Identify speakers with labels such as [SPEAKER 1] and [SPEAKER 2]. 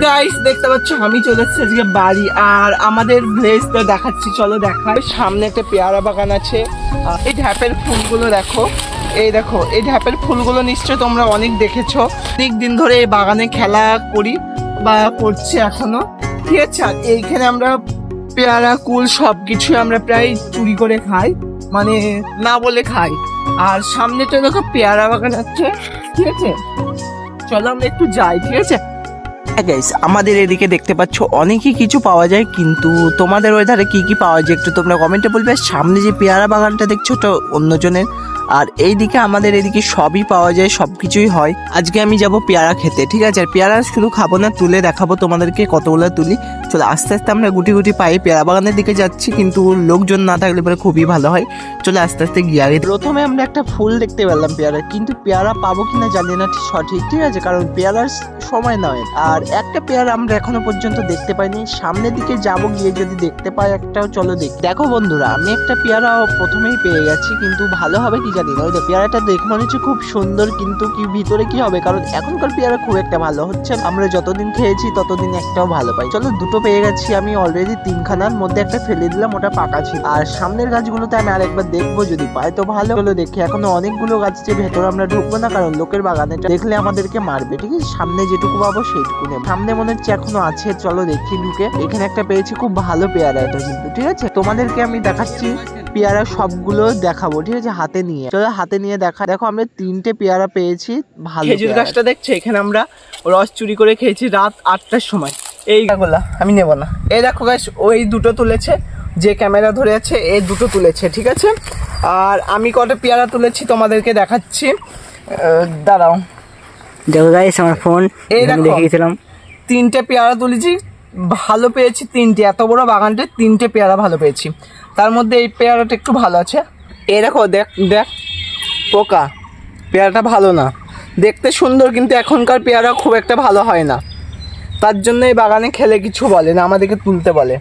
[SPEAKER 1] Guys দেখতে পাচ্ছ আমি চলে এসেছি আজকে বাড়ি, আর আমাদের ভিলেজটা দেখাচ্ছি, চলো দেখাই। সামনে একটা পেয়ারা বাগান আছে, এই ঢ্যাপের ফুলগুলো দেখো, এই দেখো এই ঢ্যাপের ফুলগুলো নিশ্চয় তোমরা অনেক দেখেছো। অনেক দিন ধরে এই বাগানে খেলা করি বা করছি এখনো, ঠিক আছে। আর এইখানে আমরা পেয়ারা কুল সবকিছু আমরা প্রায় চুরি করে খাই, মানে না বলে খাই। আর সামনে তো দেখো পেয়ারা বাগান আছে, ঠিক আছে, চলো আমরা একটু যাই, ঠিক আছে। গাইস আমাদের এদিকে দেখতে পাচ্ছ অনেকই কিছু পাওয়া যায়, কিন্তু তোমাদের ওই ধারে কি কি পাওয়া যায় একটু তোমরা কমেন্টে বলবে। সামনে যে পেয়ারা বাগানটা দেখছো ওটা অন্যজনের, আর এইদিকে আমাদের এদিকে সবই পাওয়া যায়, সব কিছুই হয়। আজকে আমি যাব পেয়ারা খেতে, ঠিক আছে। আর পেয়ারা শুধু খাবো না, তুলে দেখাবো তোমাদেরকে কতগুলো তুলি। চলো আস্তে আস্তে আমরা গুটি গুটি পাই পেয়ারা বাগানের দিকে যাচ্ছি, কিন্তু লোকজন না থাকলে পরে খুবই ভালো হয়। চলো আস্তে আস্তে গিয়ে আগে প্রথমে আমরা একটা ফুল দেখতে পেলাম পেয়ারা, কিন্তু পেয়ারা পাবো কিনা জানি না সঠিক, ঠিক আছে, কারণ পেয়ারার সময় নয়। আর একটা পেয়ারা আমরা এখনো পর্যন্ত দেখতে পাইনি, সামনের দিকে যাব, গিয়ে যদি দেখতে পাই একটাও চলো দেখো বন্ধুরা। আমি একটা পেয়ারা প্রথমেই পেয়ে গেছি, কিন্তু ভালো হবে কি জানি না। ওই পেয়ারাটা দেখে মনে হচ্ছে খুব সুন্দর, কিন্তু কি ভিতরে কি হবে, কারণ এখনকার পেয়ারা খুব একটা ভালো হচ্ছে। আমরা যতদিন খেয়েছি ততদিন একটাও ভালো পাই। চলো দুটো পেয়ে গেছি আমি অলরেডি, তিনখানার মধ্যে একটা ফেলে দিলাম, ওটা পাকা ছিল। আর সামনের গাছগুলোতে আমি আরেকবার দেখবো, যদি পাই তো ভালো। চলো দেখি, এখনো অনেকগুলো গাছ যে ভেতরে আমরা ঢুকবো না, কারণ লোকের বাগানে দেখলে আমাদেরকে মারবে, ঠিক আছে। সামনে যেটুকু পাবো সেইটুকু নেব, সামনে মনে হচ্ছে এখনো আছে, চলো দেখি ঢুকে। এখানে একটা পেয়েছি, খুব ভালো পেয়ারা এটা কিন্তু, ঠিক আছে। তোমাদেরকে আমি দেখাচ্ছি পেয়ারা সবগুলো দেখাবো, ঠিক আছে, হাতে নিয়ে। চলো হাতে নিয়ে দেখো আমরা 3টে পেয়ারা পেয়েছি ভালো। খেজুর গাছটা দেখছো, এখানে আমরা রস চুরি করে খেয়েছি রাত 8টার সময়। এইগুলা আমি নেব না। এই দেখো গাইস, ওই দুটো তুলেছে, যে ক্যামেরা ধরে আছে এই দুটো তুলেছে, ঠিক আছে। আর আমি কটা পেয়ারা তুলেছি তোমাদেরকে দেখাচ্ছি, দাঁড়াও।
[SPEAKER 2] দেখো গাইস আমার ফোন,
[SPEAKER 1] এই দেখিয়েছিলাম 3টে পেয়ারা তুলেছি, ভালো পেয়েছি 3টে। এত বড় বাগানটা 3টে পেয়ারা ভালো পেয়েছি, তার মধ্যে এই পেয়ারাটা একটু ভালো আছে। এই দেখো দেখ পোকা, পেয়ারাটা ভালো না, দেখতে সুন্দর কিন্তু এখনকার পেয়ারা খুব একটা ভালো হয় না, তার জন্য এই বাগানে খেলে কিছু বলে না, আমাদেরকে তুলতে বলে।